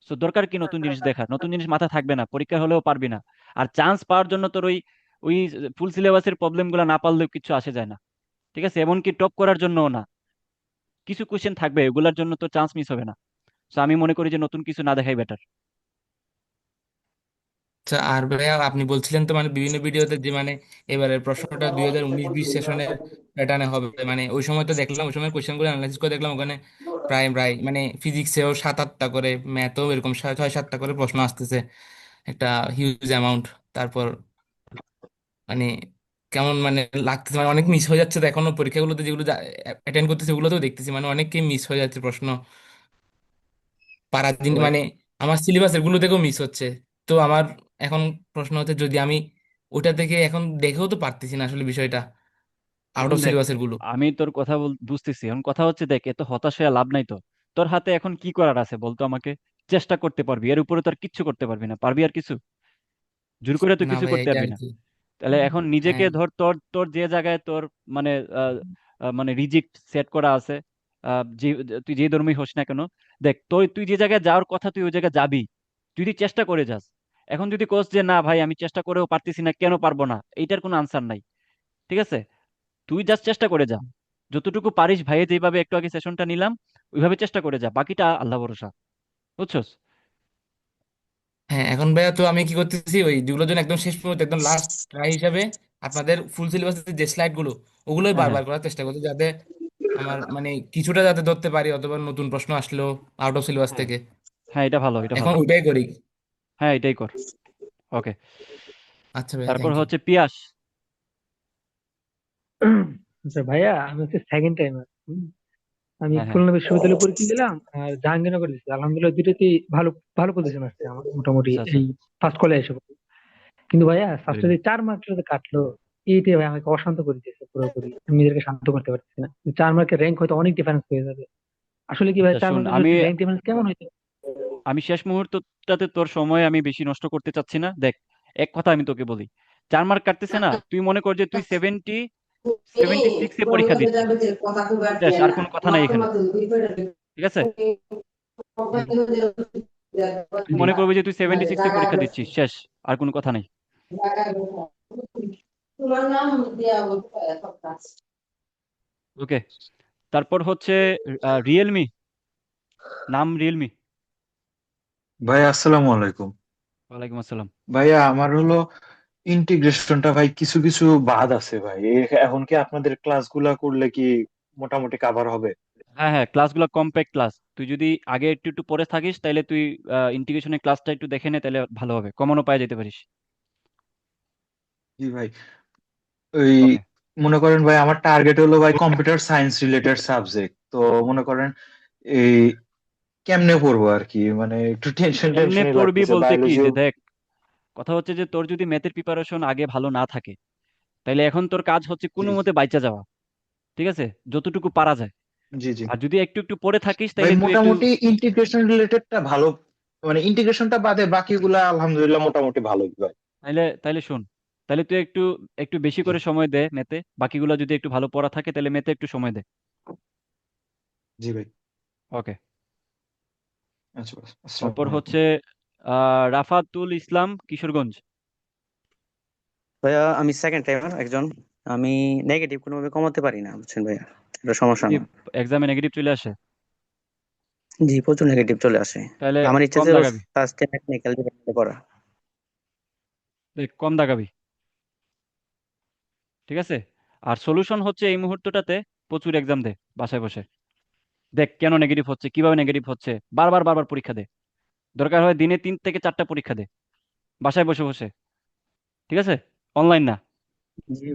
তো দরকার কি নতুন জিনিস দেখা? নতুন জিনিস মাথা থাকবে না, পরীক্ষা হলেও পারবি না। আর চান্স পাওয়ার জন্য তোর ওই ওই ফুল সিলেবাসের প্রবলেম গুলা না পারলেও কিছু আসে যায় না। ঠিক আছে, এমনকি টপ করার জন্যও না, কিছু কোশ্চেন থাকবে ওগুলার জন্য তো চান্স মিস হবে না। তো আমি মনে করি যে নতুন কিছু না দেখাই বেটার। আচ্ছা। আর ভাইয়া আপনি বলছিলেন তো মানে বিভিন্ন ভিডিওতে যে মানে এবারের প্রশ্নটা 2019-20 সেশনের প্যাটার্নে হবে। মানে ওই সময় তো দেখলাম, ওই সময় কোয়েশ্চেন গুলো অ্যানালাইসিস করে দেখলাম ওখানে প্রায় প্রায় মানে ফিজিক্সেও 7-8টা করে, ম্যাথও এরকম 6-7টা করে প্রশ্ন আসতেছে, একটা হিউজ অ্যামাউন্ট। তারপর মানে কেমন মানে লাগতেছে, মানে অনেক মিস হয়ে যাচ্ছে। তো এখনো পরীক্ষাগুলোতে যেগুলো অ্যাটেন্ড করতেছে ওগুলোতেও দেখতেছি মানে অনেককেই মিস হয়ে যাচ্ছে প্রশ্ন পারার দিন। ওই- মানে আমার সিলেবাস এগুলো থেকেও মিস হচ্ছে। তো আমার এখন প্রশ্ন হচ্ছে, যদি আমি ওটা থেকে এখন দেখেও তো পারতেছি না আসলে বিষয়টা, আউট এখন অফ দেখ, সিলেবাসের গুলো। আমি তোর কথা বুঝতেছি। এখন কথা হচ্ছে, দেখ, এত হতাশ হয়ে লাভ নাই তো। তোর হাতে এখন কি করার আছে বলতো আমাকে? চেষ্টা করতে পারবি, এর উপরে তোর কিচ্ছু করতে পারবি না। পারবি আর কিছু? জোর করে তো না কিছু ভাই, করতে এটা পারবি আর না। কি। তাহলে এখন নিজেকে হ্যাঁ, ধর, তোর তোর যে জায়গায় তোর মানে মানে রিজিক্ট সেট করা আছে, যে তুই যে ধর্মই হোস না কেন, দেখ, তুই যে জায়গায় যাওয়ার কথা তুই ওই জায়গায় যাবি, যদি চেষ্টা করে যাস। এখন যদি কোস যে না ভাই আমি চেষ্টা করেও পারতেছি না, কেন পারবো না, এইটার কোনো আনসার নাই। ঠিক আছে, তুই জাস্ট চেষ্টা করে যা, যতটুকু পারিস। ভাইয়ে যেভাবে একটু আগে সেশনটা নিলাম ওইভাবে চেষ্টা করে যা, বাকিটা আল্লাহ ভরসা। বুঝছস? হ্যাঁ। এখন ভাইয়া তো আমি কি করতেছি, ওই যেগুলোর জন্য একদম শেষ পর্যন্ত একদম লাস্ট ট্রাই হিসাবে আপনাদের ফুল সিলেবাসের যে স্লাইড গুলো ওগুলোই হ্যাঁ, হ্যাঁ, বারবার করার চেষ্টা করছি, যাতে আমার মানে কিছুটা যাতে ধরতে পারি, অথবা নতুন প্রশ্ন আসলো আউট অফ সিলেবাস হ্যাঁ, থেকে। হ্যাঁ, এটা ভালো, এটা এখন ভালো। ওইটাই করি। হ্যাঁ, এটাই কর। ওকে। আচ্ছা ভাইয়া, তারপর থ্যাংক ইউ। হচ্ছে পিয়াস। আচ্ছা ভাইয়া, আমি হচ্ছে সেকেন্ড টাইম। আমি হ্যাঁ, হ্যাঁ, খুলনা বিশ্ববিদ্যালয়ে পরীক্ষা দিলাম আর জাহাঙ্গীরনগর দিচ্ছি। আলহামদুলিল্লাহ দুটোতেই ভালো ভালো পজিশন আসছে আমার মোটামুটি, আচ্ছা, আচ্ছা, এই ফার্স্ট কলে এসে পড়ি। কিন্তু ভাইয়া very ফার্স্টে যে good. 4 মার্কের যে কাটলো, এইটাই ভাই আমাকে অশান্ত করে দিয়েছে পুরোপুরি। আমি নিজেকে শান্ত করতে পারছি না। 4 মার্কের র্যাঙ্ক হয়তো অনেক ডিফারেন্স হয়ে যাবে। আসলে কি ভাই, আচ্ছা, চার শুন, মার্কের আমি র্যাঙ্ক ডিফারেন্স কেমন হয়েছে? আমি শেষ মুহূর্তটাতে তোর সময় আমি বেশি নষ্ট করতে চাচ্ছি না। দেখ, এক কথা আমি তোকে বলি, 4 মার্ক কাটতেছে না, তুই মনে কর যে তুই 76-এ পরীক্ষা দিচ্ছিস। শেষ, আর কোনো কথা নাই এখানে। ঠিক আছে, তুই জি। মনে করবি যে তুই 76-এ পরীক্ষা দিচ্ছিস, শেষ, আর কোনো কথা নাই। ওকে। তারপর হচ্ছে রিয়েলমি, নাম রিয়েলমি। ভাই আসসালামু আলাইকুম। ওয়ালাইকুম আসসালাম। ভাইয়া আমার হলো ইন্টিগ্রেশনটা ভাই কিছু কিছু বাদ আছে ভাই। এখন কি আপনাদের ক্লাসগুলা করলে কি মোটামুটি কাভার হবে? হ্যাঁ, হ্যাঁ, ক্লাসগুলো কম্প্যাক্ট ক্লাস। তুই যদি আগে একটু একটু পড়ে থাকিস তাহলে তুই ইন্টিগ্রেশনের ক্লাসটা একটু দেখে নে, তাহলে ভালো হবে, কমনও পাই যেতে পারিস। জি ভাই। ওই ওকে। মনে করেন ভাই আমার টার্গেট হলো ভাই কম্পিউটার সায়েন্স রিলেটেড সাবজেক্ট। তো মনে করেন এই কেমনে পড়বো আর কি, মানে একটু টেনশন এমনি টেনশনই পড়বি লাগতেছে। বলতে কি, বায়োলজিও। যে দেখ, কথা হচ্ছে যে তোর যদি ম্যাথের প্রিপারেশন আগে ভালো না থাকে তাহলে এখন তোর কাজ হচ্ছে কোনো জি মতে বাইচা যাওয়া। ঠিক আছে, যতটুকু পারা যায়। জি জি। আর যদি একটু একটু পড়ে থাকিস ভাই তাহলে তুই একটু, মোটামুটি ইন্টিগ্রেশন রিলেটেডটা ভালো, মানে ইন্টিগ্রেশনটা বাদে বাকিগুলা আলহামদুলিল্লাহ মোটামুটি ভালোই ভাই। তাহলে তাহলে শোন, তাহলে তুই একটু একটু বেশি জি করে সময় দে ম্যাথে, বাকিগুলো যদি একটু ভালো পড়া থাকে তাহলে ম্যাথে একটু সময় দে। জি ভাই। ওকে। আচ্ছা, আসসালামু তারপর আলাইকুম। হচ্ছে রাফাতুল ইসলাম, কিশোরগঞ্জ। ভাইয়া আমি সেকেন্ড টাইমার একজন। আমি নেগেটিভ কোনোভাবে কমাতে পারি না, বুঝছেন ভাইয়া, এটা সমস্যা যদি না। এক্সামে নেগেটিভ চলে আসে? জি, প্রচুর নেগেটিভ চলে আসে। তাহলে আমার ইচ্ছা কম ছিল দাগাবি, ফার্স্টে টেকনিক্যাল ডিপার্টমেন্টে পড়া। দেখ কম দাগাবি, ঠিক আছে? আর সলিউশন হচ্ছে এই মুহূর্তটাতে প্রচুর এক্সাম দে বাসায় বসে। দেখ কেন নেগেটিভ হচ্ছে, কিভাবে নেগেটিভ হচ্ছে, বারবার বারবার পরীক্ষা দে। দরকার হয় দিনে 3 থেকে 4টা পরীক্ষা দে বাসায় বসে বসে, ঠিক আছে? অনলাইন না। জি,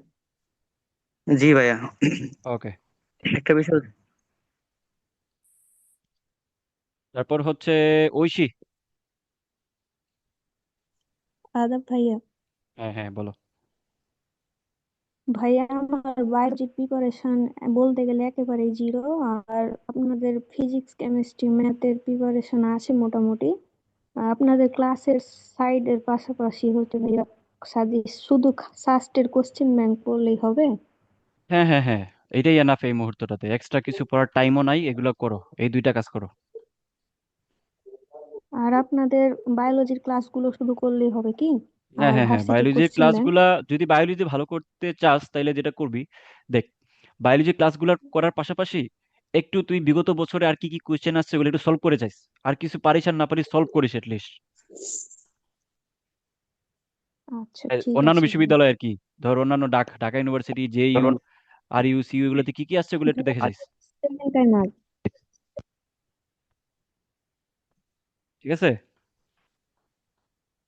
জি ভাইয়া। ওকে। একটা বিষয়, তারপর হচ্ছে ঐশী। আদাব ভাইয়া। হ্যাঁ হ্যাঁ বলো। ভাইয়া আমার বায়োলজি প্রিপারেশন বলতে গেলে একেবারেই জিরো। আর আপনাদের ফিজিক্স কেমিস্ট্রি ম্যাথের প্রিপারেশন আছে মোটামুটি। আর আপনাদের ক্লাসের সাইডের পাশাপাশি হচ্ছে ভাইয়া শুধু সাস্টের কোশ্চেন ব্যাংক পড়লেই হবে? হ্যাঁ হ্যাঁ হ্যাঁ, এটাই এনাফ এই মুহূর্তটাতে, এক্সট্রা কিছু পড়ার টাইমও নাই, এগুলো করো, এই 2টা কাজ করো। আর আপনাদের বায়োলজির ক্লাসগুলো শুধু করলেই হবে কি? হ্যাঁ আর হ্যাঁ হ্যাঁ, ভার্সিটির বায়োলজির কোশ্চেন ব্যাংক? ক্লাসগুলা, যদি বায়োলজি ভালো করতে চাস তাইলে যেটা করবি, দেখ, বায়োলজি ক্লাসগুলো করার পাশাপাশি একটু তুই বিগত বছরে আর কি কি কোয়েশ্চেন আসছে ওগুলো একটু সলভ করে যাইস। আর কিছু পারিস আর না পারিস সলভ করিস এটলিস্ট। আচ্ছা ঠিক অন্যান্য আছে ভাইয়া। বিশ্ববিদ্যালয় আর কি, ধর অন্যান্য Dhaka university, JU, RU, CU, এগুলোতে কি কি আসছে ওগুলো একটু দেখে যাইস। কোশ্চেন ব্যাংক না। ঠিক আছে?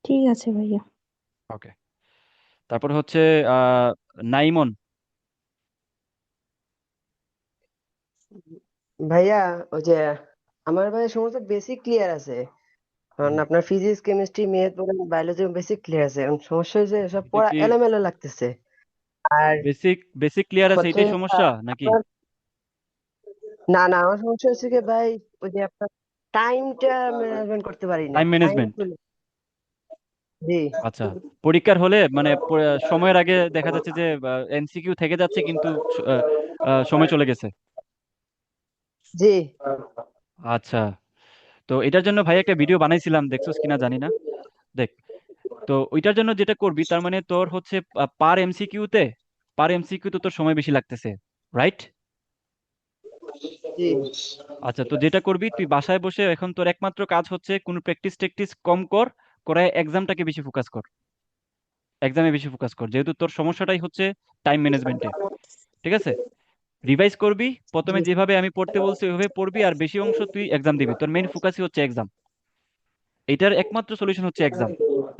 ঠিক আছে ভাইয়া। ওকে। তারপর হচ্ছে নাইমন। ভাইয়া, ওই যে আমার ভাই সমস্ত বেসিক ক্লিয়ার আছে, কারণ আপনার ফিজিক্স কেমিস্ট্রি ম্যাথ বলেন বায়োলজি বেসিক ক্লিয়ার আছে। এখন সমস্যা হয়েছে সব এটা পড়া কি এলোমেলো লাগতেছে। আর বেসিক বেসিক ক্লিয়ার আছে হচ্ছে এটাই সমস্যা নাকি? আপনার, না না, আমার সমস্যা হচ্ছে কি ভাই, ওই যে আপনার টাইমটা ম্যানেজমেন্ট করতে পারি না, টাইম টাইম। ম্যানেজমেন্ট। জি আচ্ছা, পরীক্ষার হলে মানে সময়ের আগে দেখা যাচ্ছে যে এমসিকিউ থেকে যাচ্ছে কিন্তু সময় চলে গেছে। জি। আচ্ছা, তো এটার জন্য ভাই একটা ভিডিও বানাইছিলাম, দেখছোস কিনা জানি না। দেখ, তো ওইটার জন্য যেটা করবি, তার মানে তোর হচ্ছে পার এমসিকিউতে তোর সময় বেশি লাগতেছে, রাইট? জি আচ্ছা, তো যেটা করবি তুই বাসায় বসে এখন তোর একমাত্র কাজ হচ্ছে কোনো প্র্যাকটিস টেকটিস কম কর, করে এক্সামটাকে বেশি ফোকাস কর, এক্সামে বেশি ফোকাস কর, যেহেতু তোর সমস্যাটাই হচ্ছে টাইম ম্যানেজমেন্টে। ঠিক আছে? রিভাইজ করবি, প্রথমে জি। যেভাবে আমি পড়তে বলছি ওইভাবে পড়বি, আর বেশি অংশ তুই এক্সাম দিবি, তোর মেইন ফোকাসই হচ্ছে এক্সাম। এটার একমাত্র সলিউশন হচ্ছে এক্সাম।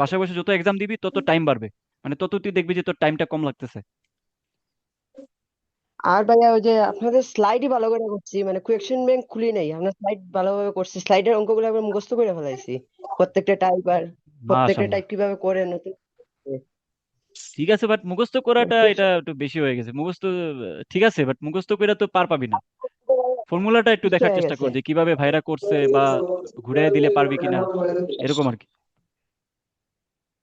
পাশাপাশি বসে যত এক্সাম দিবি তত টাইম বাড়বে, মানে তত তুই দেখবি যে তোর টাইমটা কম লাগতেছে। আর ভাইয়া, ওই যে আপনাদের স্লাইডই ভালো করে করছি, মানে কোয়েশ্চেন ব্যাংক খুলি নাই, আমরা স্লাইড ভালোভাবে করছি, স্লাইডের অঙ্কগুলো একবার মুখস্থ করে ফেলাইছি, প্রত্যেকটা টাইপ আর প্রত্যেকটা মাশাল্লাহ, টাইপ কিভাবে করে নতুন। ঠিক আছে, বাট মুখস্থ করাটা এটা একটু বেশি হয়ে গেছে মুখস্থ। ঠিক আছে, বাট মুখস্থ করে তো পার পাবি না। ফর্মুলাটা একটু বুঝতে দেখার হয়ে চেষ্টা গেছে। কর যে কিভাবে ভাইরা করছে, বা ঘুরাই দিলে পারবি কিনা, এরকম আর কি।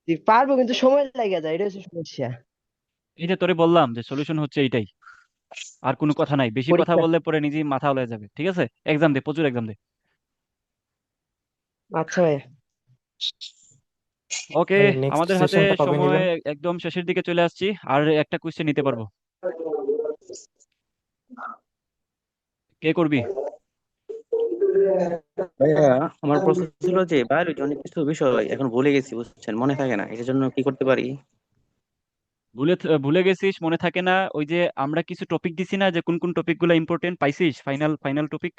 জি, পারবো কিন্তু সময় লাগে যায়, এটা হচ্ছে সমস্যা। এই যে তোরে বললাম যে সলিউশন হচ্ছে এইটাই, আর কোনো কথা নাই, বেশি কথা পরীক্ষা। বললে পরে নিজেই মাথা হয়ে যাবে। ঠিক আছে? এক্সাম দে, প্রচুর এক্সাম দে। আচ্ছা ভাইয়া। ওকে, ভাই নেক্সট আমাদের হাতে সেশনটা কবে সময় নেবেন? একদম শেষের দিকে চলে আসছি, আর একটা কোয়েশ্চেন নিতে পারবো। কে করবি? ভাইয়া আমার প্রশ্ন ছিল যে বায়োলজি অনেক কিছু বিষয় এখন ভুলে গেছি, বুঝছেন, মনে থাকে না, এটার জন্য কি করতে পারি? ভুলে গেছিস, মনে থাকে না? ওই যে আমরা কিছু টপিক দিছি না, যে কোন কোন টপিক গুলো ইম্পর্টেন্ট পাইছিস, ফাইনাল ফাইনাল টপিক,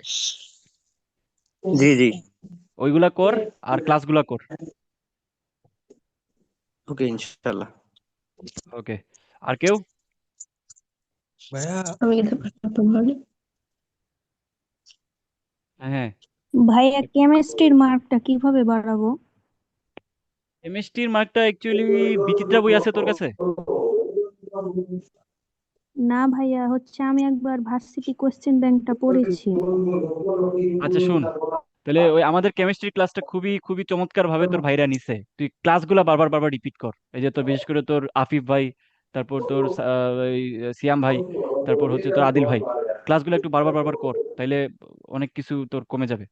জি জি। ওইগুলা কর, আর ক্লাসগুলা কর। ওকে, ইনশাল্লাহ। ওকে। আর কেউ? ভাইয়া আমি কিন্তু প্রশ্ন বলি। হ্যাঁ হ্যাঁ। ভাইয়া কেমিস্ট্রির মার্কটা কিভাবে বাড়াবো? কেমিস্ট্রির মার্কটা অ্যাকচুয়ালি, বিচিত্রা বই আছে তোর কাছে? না ভাইয়া, হচ্ছে আমি একবার ভার্সিটি কোশ্চেন ব্যাংকটা পড়েছি। আচ্ছা শুন, তাহলে ওই আমাদের কেমিস্ট্রি ক্লাসটা খুবই খুবই চমৎকার ভাবে তোর ভাইরা নিছে, তুই ক্লাসগুলা বারবার বারবার রিপিট কর। এই যে তোর বিশেষ করে তোর আফিফ ভাই, তারপর তোর এই সিয়াম ভাই, তারপর হচ্ছে তোর আদিল ভাই, ক্লাসগুলো একটু বারবার বারবার কর, তাইলে অনেক কিছু তোর কমে যাবে।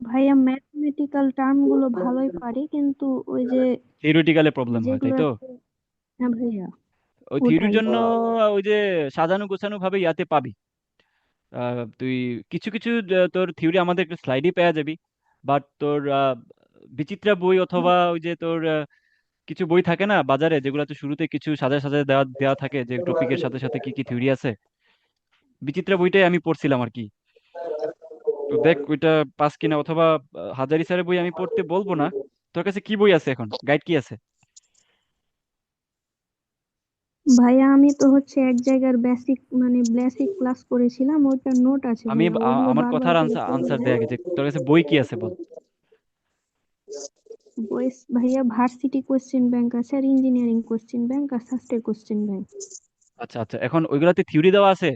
ভাইয়া ম্যাথমেটিক্যাল টার্ম গুলো ভালোই পারি, কিন্তু ওই যে থিওরিটিক্যালে প্রবলেম হয়, তাই যেগুলো তো? হ্যাঁ ভাইয়া, ওই থিওরির ওটাই। জন্য ওই যে সাজানো গোছানো ভাবে ইয়াতে পাবি, তুই কিছু কিছু তোর থিওরি আমাদের একটু স্লাইডই পেয়ে যাবি, বাট তোর বিচিত্রা বই অথবা ওই যে তোর কিছু বই থাকে না বাজারে, যেগুলোতে শুরুতে কিছু সাজায় সাজায় দেওয়া দেওয়া থাকে যে টপিকের সাথে সাথে কি কি থিওরি আছে, বিচিত্রা বইটাই আমি পড়ছিলাম আর কি। তো দেখ ওইটা পাস কিনা, অথবা হাজারি স্যারের বই আমি পড়তে বলবো না। তোর কাছে কি বই আছে এখন, গাইড কি আছে? ভাইয়া আমি তো হচ্ছে এক জায়গার বেসিক ক্লাস করেছিলাম, ওইটার নোট আছে আমি ভাইয়া, ওইগুলো আমার বারবার কথার করে আনসার পড়ে আনসার যায়। দেয়া গেছে, তোর কাছে বই কি আছে বল। বয়েস ভাইয়া ভার্সিটি কোশ্চেন ব্যাংক আছে, আর ইঞ্জিনিয়ারিং কোশ্চেন ব্যাংক, আর সাস্টের কোশ্চেন ব্যাংক। আচ্ছা আচ্ছা, এখন ওইগুলাতে থিওরি দেওয়া আছে?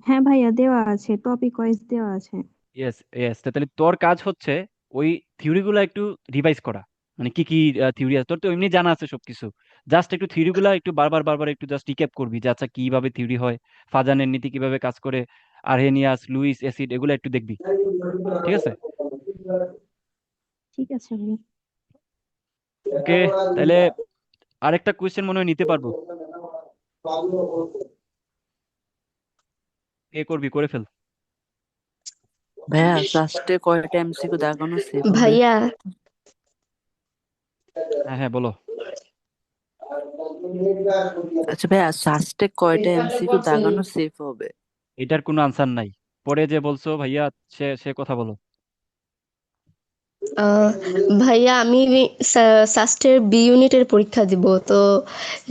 হ্যাঁ ভাইয়া দেওয়া আছে, টপিক ওয়াইজ দেওয়া আছে। ইয়েস ইয়েস, তাহলে তোর কাজ হচ্ছে ওই থিওরিগুলো একটু রিভাইজ করা। মানে কি কি থিওরি আছে তোর তো এমনি জানা আছে সবকিছু, জাস্ট একটু থিওরিগুলো একটু বারবার বারবার একটু জাস্ট রিক্যাপ করবি যে আচ্ছা কিভাবে থিওরি হয়, ফাজানের নীতি কিভাবে কাজ করে, আরহেনিয়াস, লুইস, অ্যাসিড, এগুলো একটু দেখবি। ঠিক আছে? ঠিক আছে ভাইয়া। ওকে, তাহলে আরেকটা কোয়েশ্চেন মনে হয় নিতে পারবো। এ করবি, করে ফেল। ভাইয়া লাস্টে কয়টা এমসিকিউ দাগানো সেভ হবে? ভাইয়া হ্যাঁ হ্যাঁ বলো। আচ্ছা ভাইয়া লাস্টে কয়টা এমসিকিউ দাগানো সেভ হবে? এটার কোনো আনসার নাই, পরে যে বলছো ভাইয়া সে সে কথা বলো। আহ, ভাইয়া আমি সাস্টের বি ইউনিটের পরীক্ষা দিব তো,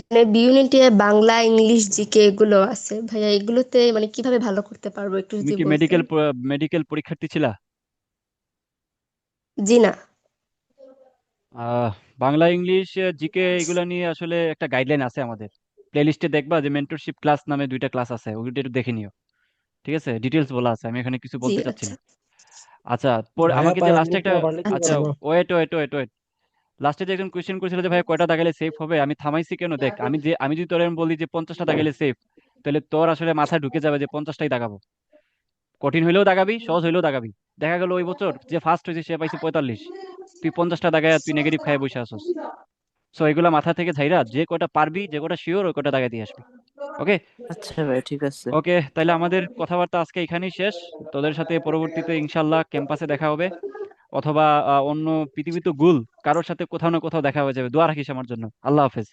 মানে বি ইউনিটে বাংলা ইংলিশ জিকে এগুলো আছে ভাইয়া, এগুলোতে মানে কিভাবে ভালো করতে পারবো একটু তুমি যদি কি বলতেন। মেডিকেল পরীক্ষার্থী ছিলা? জি না। আহ বাংলা, ইংলিশ, জিকে এগুলা নিয়ে আসলে একটা গাইডলাইন আছে আমাদের। প্লেলিস্টে দেখবা যে মেন্টরশিপ ক্লাস নামে দুইটা ক্লাস আছে, ওইটা একটু দেখে নিও। ঠিক আছে? ডিটেলস বলা আছে, আমি এখানে কিছু জি বলতে চাচ্ছি আচ্ছা। না। আচ্ছা, পরে ভাইয়া আমাকে যে পারলে লাস্টে একটু একটা, আবার লিখতে আচ্ছা আচ্ছা পারবো? ওয়েট ওয়েট ওয়েট ওয়েট, লাস্টে যে একজন কোয়েশ্চেন করেছিল যে ভাই কয়টা দাগালে সেফ হবে, আমি থামাইছি কেন দেখ, আমি যদি তোর এরম বলি যে 50টা দাগালে সেফ, তাহলে তোর আসলে মাথায় ঢুকে যাবে যে 50টাই দাগাবো। কঠিন হইলেও দাগাবি, সহজ হইলেও দাগাবি। দেখা গেল ওই বছর যে ফার্স্ট হয়েছে সে পাইছে 45, তুই 50টা দাগায় তুই নেগেটিভ খায় বসে আসস। সো এগুলা মাথা থেকে ঝাইরা যে কয়টা পারবি, যে কয়টা শিওর, ওই কয়টা দাগায় দিয়ে আসবি। ওকে? আচ্ছা ভাই ঠিক আছে। ওকে, তাহলে আমাদের কথাবার্তা আজকে এখানেই শেষ। তোদের সাথে পরবর্তীতে ইনশাল্লাহ ক্যাম্পাসে দেখা হবে, অথবা অন্য পৃথিবী তো গুল, কারোর সাথে কোথাও না কোথাও দেখা হয়ে যাবে। দোয়া রাখিস আমার জন্য। আল্লাহ হাফেজ।